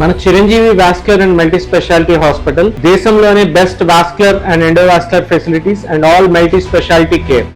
మన Chiranjeevi vascular and multi speciality hospital దేశంలోనే best vascular and endovascular facilities and all multi speciality care.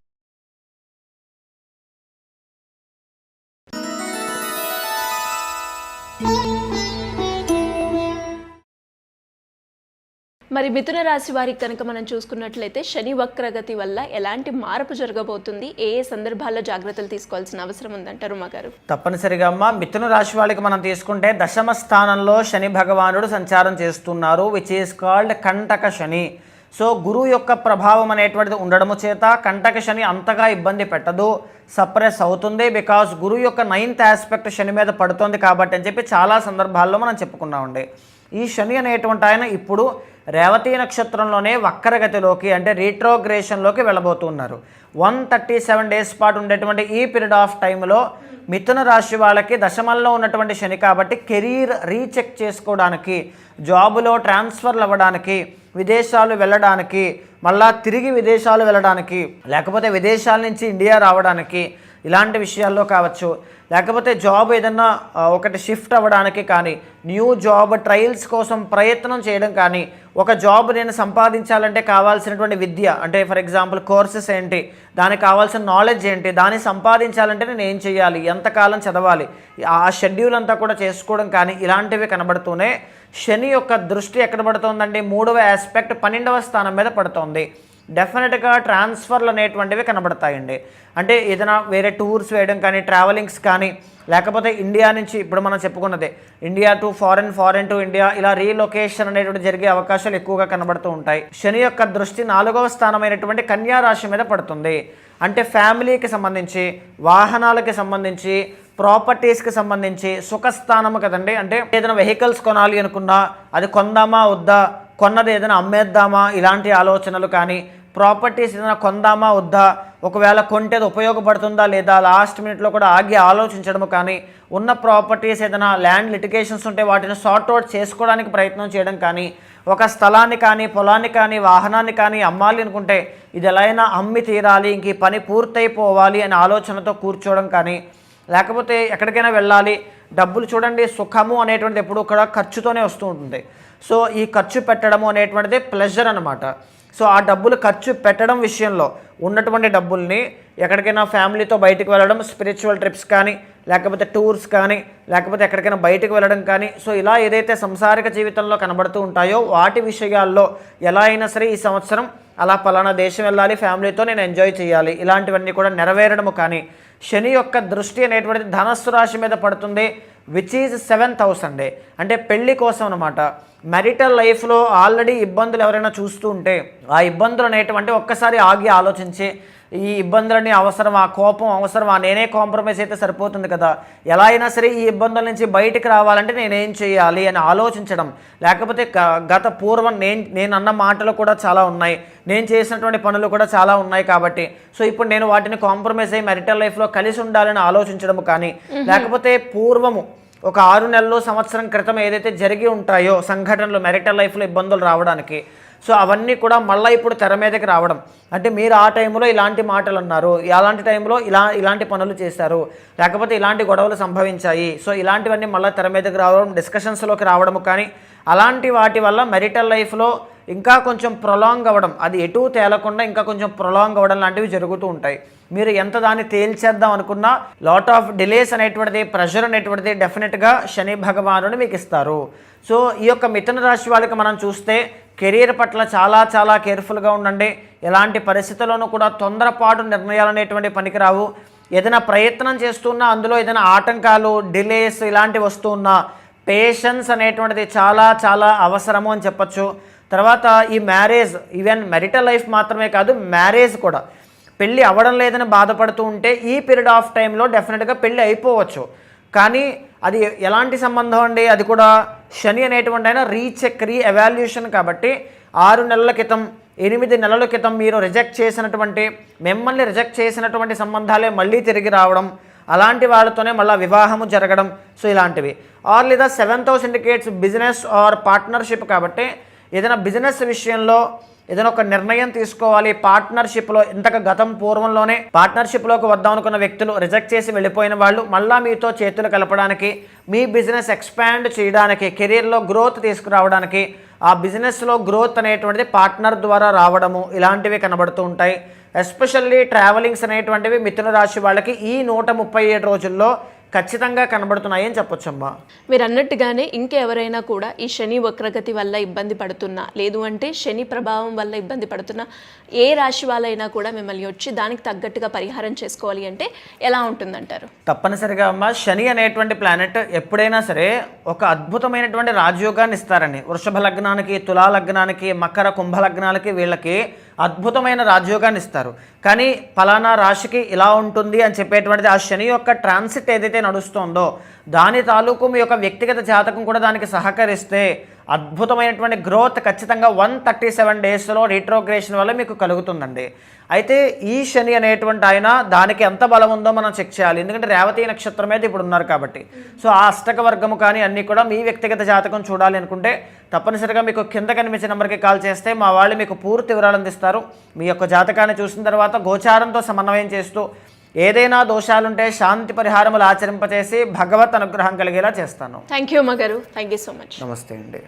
మరి మిథున రాశి వారికి కనుక మనం చూసుకున్నట్లయితే శని వక్రగతి వల్ల ఎలాంటి మార్పు జరగబోతుంది, ఏ ఏ సందర్భాల్లో జాగ్రత్తలు తీసుకోవాల్సిన అవసరం ఉందంటారు మా గారు? తప్పనిసరిగా అమ్మ, మిథున రాశి వాళ్ళకి మనం తీసుకుంటే దశమ స్థానంలో శని భగవానుడు సంచారం చేస్తున్నారు, విచ్ ఈస్ కాల్డ్ కంటక శని. సో గురువు యొక్క ప్రభావం అనేటువంటిది ఉండడము చేత కంటక శని అంతగా ఇబ్బంది పెట్టదు, సప్రెస్ అవుతుంది. బికాస్ గురువు యొక్క 9th ఆస్పెక్ట్ శని మీద పడుతుంది కాబట్టి అని చెప్పి చాలా సందర్భాల్లో మనం చెప్పుకున్నామండి. ఈ శని అనేటువంటి ఆయన ఇప్పుడు రేవతి నక్షత్రంలోనే వక్రగతిలోకి అంటే రీట్రోగ్రేషన్లోకి వెళ్ళబోతున్నారు. 137 డేస్ పాటు ఉండేటువంటి ఈ పీరియడ్ ఆఫ్ టైంలో మిథున రాశి వాళ్ళకి దశమంలో ఉన్నటువంటి శని కాబట్టి కెరీర్ రీచెక్ చేసుకోవడానికి, జాబులో ట్రాన్స్ఫర్లు అవ్వడానికి, విదేశాలు వెళ్ళడానికి, మళ్ళా తిరిగి విదేశాలు వెళ్ళడానికి, లేకపోతే విదేశాల నుంచి ఇండియా రావడానికి, ఇలాంటి విషయాల్లో కావచ్చు, లేకపోతే జాబ్ ఏదన్నా ఒకటి షిఫ్ట్ అవ్వడానికి కానీ, న్యూ జాబ్ ట్రయల్స్ కోసం ప్రయత్నం చేయడం కానీ, ఒక జాబ్ నేను సంపాదించాలంటే కావాల్సినటువంటి విద్య అంటే ఫర్ ఎగ్జాంపుల్ కోర్సెస్ ఏంటి, దానికి కావాల్సిన నాలెడ్జ్ ఏంటి, దాన్ని సంపాదించాలంటే నేను ఏం చేయాలి, ఎంతకాలం చదవాలి, ఆ షెడ్యూల్ అంతా కూడా చేసుకోవడం కానీ ఇలాంటివి కనబడుతూనే శని యొక్క దృష్టి ఎక్కడ పడుతుందండి, 3వ ఆస్పెక్ట్ 12వ స్థానం మీద పడుతుంది. డెఫినెట్గా ట్రాన్స్ఫర్లు అనేటువంటివి కనబడతాయండి. అంటే ఏదైనా వేరే టూర్స్ వేయడం కానీ, ట్రావెలింగ్స్ కానీ, లేకపోతే ఇండియా నుంచి ఇప్పుడు మనం చెప్పుకున్నదే India to foreign, foreign to India, ఇలా రీలొకేషన్ అనేటువంటి జరిగే అవకాశాలు ఎక్కువగా కనబడుతూ ఉంటాయి. శని యొక్క దృష్టి 4వ స్థానమైనటువంటి కన్యా రాశి మీద పడుతుంది. అంటే ఫ్యామిలీకి సంబంధించి, వాహనాలకి సంబంధించి, ప్రాపర్టీస్కి సంబంధించి సుఖస్థానము కదండి. అంటే ఏదైనా వెహికల్స్ కొనాలి అనుకున్నా అది కొందామా వద్దా, కొన్నది ఏదైనా అమ్మేద్దామా, ఇలాంటి ఆలోచనలు కానీ, ప్రాపర్టీస్ ఏదైనా కొందామా వద్దా, ఒకవేళ కొంటేది ఉపయోగపడుతుందా లేదా, లాస్ట్ మినిట్లో కూడా ఆగి ఆలోచించడము కానీ, ఉన్న ప్రాపర్టీస్ ఏదైనా ల్యాండ్ లిటిగేషన్స్ ఉంటే వాటిని సార్ట్అవుట్ చేసుకోవడానికి ప్రయత్నం చేయడం కానీ, ఒక స్థలాన్ని కానీ, పొలాన్ని కానీ, వాహనాన్ని కానీ అమ్మాలి అనుకుంటే ఇది ఎలా అయినా అమ్మి తీరాలి, ఇంక ఈ పని పూర్తయిపోవాలి అనే ఆలోచనతో కూర్చోవడం కానీ, లేకపోతే ఎక్కడికైనా వెళ్ళాలి, డబ్బులు చూడండి సుఖము అనేటువంటిది ఎప్పుడు కూడా ఖర్చుతోనే వస్తూ ఉంటుంది. సో ఈ ఖర్చు పెట్టడము అనేటువంటిది ప్లెజర్ అనమాట. సో ఆ డబ్బులు ఖర్చు పెట్టడం విషయంలో ఉన్నటువంటి డబ్బుల్ని ఎక్కడికైనా ఫ్యామిలీతో బయటకు వెళ్ళడం, స్పిరిచువల్ ట్రిప్స్ కానీ, లేకపోతే టూర్స్ కానీ, లేకపోతే ఎక్కడికైనా బయటకు వెళ్ళడం కానీ, సో ఇలా ఏదైతే సంసారిక జీవితంలో కనబడుతూ ఉంటాయో వాటి విషయాల్లో ఎలా అయినా సరే ఈ సంవత్సరం అలా పలానా దేశం వెళ్ళాలి, ఫ్యామిలీతో నేను ఎంజాయ్ చేయాలి, ఇలాంటివన్నీ కూడా నెరవేరడము కానీ. శని యొక్క దృష్టి అనేటువంటిది ధనస్సు రాశి మీద పడుతుంది, విచ్ ఈజ్ 7th హౌస్ అండి. అంటే పెళ్లి కోసం అనమాట. మ్యారిటల్ లైఫ్లో ఆల్రెడీ ఇబ్బందులు ఎవరైనా చూస్తూ ఉంటే ఆ ఇబ్బందులు అనేటువంటి ఒక్కసారి ఆగి ఆలోచించి ఈ ఇబ్బందులని అవసరమా, కోపం అవసరమా, నేనే కాంప్రమైజ్ అయితే సరిపోతుంది కదా, ఎలా అయినా సరే ఈ ఇబ్బందుల నుంచి బయటికి రావాలంటే నేనేం చేయాలి అని ఆలోచించడం, లేకపోతే గత పూర్వం నేను అన్న మాటలు కూడా చాలా ఉన్నాయి, నేను చేసినటువంటి పనులు కూడా చాలా ఉన్నాయి కాబట్టి సో ఇప్పుడు నేను వాటిని కాంప్రమైజ్ అయ్యి మ్యారిటల్ లైఫ్లో కలిసి ఉండాలని ఆలోచించడం కానీ, లేకపోతే పూర్వము ఒక 6 నెలలు సంవత్సరం క్రితం ఏదైతే జరిగి ఉంటాయో సంఘటనలు మ్యారిటల్ లైఫ్లో ఇబ్బందులు రావడానికి, సో అవన్నీ కూడా మళ్ళీ ఇప్పుడు తెర మీదకి రావడం. అంటే మీరు ఆ టైంలో ఇలాంటి మాటలు అన్నారు, అలాంటి టైంలో ఇలాంటి పనులు చేశారు, లేకపోతే ఇలాంటి గొడవలు సంభవించాయి, సో ఇలాంటివన్నీ మళ్ళీ తెర మీదకి రావడం, డిస్కషన్స్లోకి రావడము కానీ, అలాంటి వాటి వల్ల మ్యారిటల్ లైఫ్లో ఇంకా కొంచెం ప్రొలాంగ్ అవ్వడం, అది ఎటు తేలకుండా ఇంకా కొంచెం ప్రొలాంగ్ అవ్వడం లాంటివి జరుగుతూ ఉంటాయి. మీరు ఎంత దాన్ని తేల్చేద్దాం అనుకున్నా లాట్ ఆఫ్ డిలేస్ అనేటువంటిది, ప్రెషర్ అనేటువంటిది డెఫినెట్గా శని భగవానుడు మీకు ఇస్తారు. సో ఈ యొక్క మిథున రాశి వాళ్ళకి మనం చూస్తే కెరీర్ పట్ల చాలా చాలా కేర్ఫుల్గా ఉండండి. ఎలాంటి పరిస్థితుల్లోనూ కూడా తొందరపాటు నిర్ణయాలు అనేటువంటి పనికిరావు. ఏదైనా ప్రయత్నం చేస్తున్నా అందులో ఏదైనా ఆటంకాలు, డిలేస్ ఇలాంటివి వస్తున్నా పేషెన్స్ అనేటువంటిది చాలా చాలా అవసరము అని చెప్పచ్చు. తర్వాత ఈ మ్యారేజ్, ఈవెన్ మ్యారిటల్ లైఫ్ మాత్రమే కాదు, మ్యారేజ్ కూడా, పెళ్ళి అవ్వడం లేదని బాధపడుతూ ఉంటే ఈ పీరియడ్ ఆఫ్ టైంలో డెఫినెట్గా పెళ్ళి అయిపోవచ్చు. కానీ అది ఎలాంటి సంబంధం అండి, అది కూడా శని అనేటువంటి ఆయన రీచెక్, రీఎవాల్యూషన్ కాబట్టి 6 నెలల క్రితం, 8 నెలల క్రితం మీరు మిమ్మల్ని రిజెక్ట్ చేసినటువంటి సంబంధాలే మళ్ళీ తిరిగి రావడం, అలాంటి వాళ్ళతోనే మళ్ళీ వివాహము జరగడం, సో ఇలాంటివి. ఆర్ లేదా 7th house indicates business are partnership కాబట్టి ఏదైనా బిజినెస్ విషయంలో ఏదైనా ఒక నిర్ణయం తీసుకోవాలి, పార్ట్నర్షిప్లో ఇంతకు గతం పూర్వంలోనే పార్ట్నర్షిప్లోకి వద్దాం అనుకున్న వ్యక్తులు రిజెక్ట్ చేసి వెళ్ళిపోయిన వాళ్ళు మళ్ళీ మీతో చేతులు కలపడానికి, మీ బిజినెస్ ఎక్స్పాండ్ చేయడానికి, కెరీర్లో గ్రోత్ తీసుకురావడానికి, ఆ బిజినెస్లో గ్రోత్ అనేటువంటిది పార్ట్నర్ ద్వారా రావడము ఇలాంటివి కనబడుతూ ఉంటాయి. ఎస్పెషల్లీ ట్రావెలింగ్స్ అనేటువంటివి మిథున రాశి వాళ్ళకి ఈ 137 రోజుల్లో ఖచ్చితంగా కనబడుతున్నాయి అని చెప్పొచ్చమ్మా. మీరు అన్నట్టుగానే ఇంకెవరైనా కూడా ఈ శని వక్రగతి వల్ల ఇబ్బంది పడుతున్నా, లేదు అంటే శని ప్రభావం వల్ల ఇబ్బంది పడుతున్నా, ఏ రాశి వాళ్ళైనా కూడా మిమ్మల్ని వచ్చి దానికి తగ్గట్టుగా పరిహారం చేసుకోవాలి అంటే ఎలా ఉంటుందంటారు? తప్పనిసరిగా అమ్మ, శని అనేటువంటి ప్లానెట్ ఎప్పుడైనా సరే ఒక అద్భుతమైనటువంటి రాజయోగాన్ని ఇస్తారని. వృషభ లగ్నానికి, తులా లగ్నానికి, మకర కుంభ లగ్నాలకి వీళ్ళకి అద్భుతమైన రాజయోగాన్ని ఇస్తారు. కానీ ఫలానా రాశికి ఇలా ఉంటుంది అని చెప్పేటువంటిది ఆ శని యొక్క ట్రాన్సిట్ ఏదైతే నడుస్తుందో దాని తాలూకు మీ యొక్క వ్యక్తిగత జాతకం కూడా దానికి సహకరిస్తే అద్భుతమైనటువంటి గ్రోత్ ఖచ్చితంగా 137 డేస్లో రీట్రోగ్రేషన్ వల్ల మీకు కలుగుతుందండి. అయితే ఈ శని అనేటువంటి ఆయన దానికి ఎంత బలం ఉందో మనం చెక్ చేయాలి. ఎందుకంటే రేవతి నక్షత్రం మీద ఇప్పుడు ఉన్నారు కాబట్టి. సో ఆ అష్టక వర్గము కానీ అన్నీ కూడా మీ వ్యక్తిగత జాతకం చూడాలి అనుకుంటే తప్పనిసరిగా మీకు కింద కనిపించే నెంబర్కి కాల్ చేస్తే మా వాళ్ళు మీకు పూర్తి వివరాలు అందిస్తారు. మీ యొక్క జాతకాన్ని చూసిన తర్వాత గోచారంతో సమన్వయం చేస్తూ ఏదైనా దోషాలుంటే శాంతి పరిహారములు ఆచరింపచేసి భగవత్ అనుగ్రహం కలిగేలా చేస్తాను. థ్యాంక్ యూ అమ్మగారు, థ్యాంక్ యూ సో మచ్. నమస్తే అండి.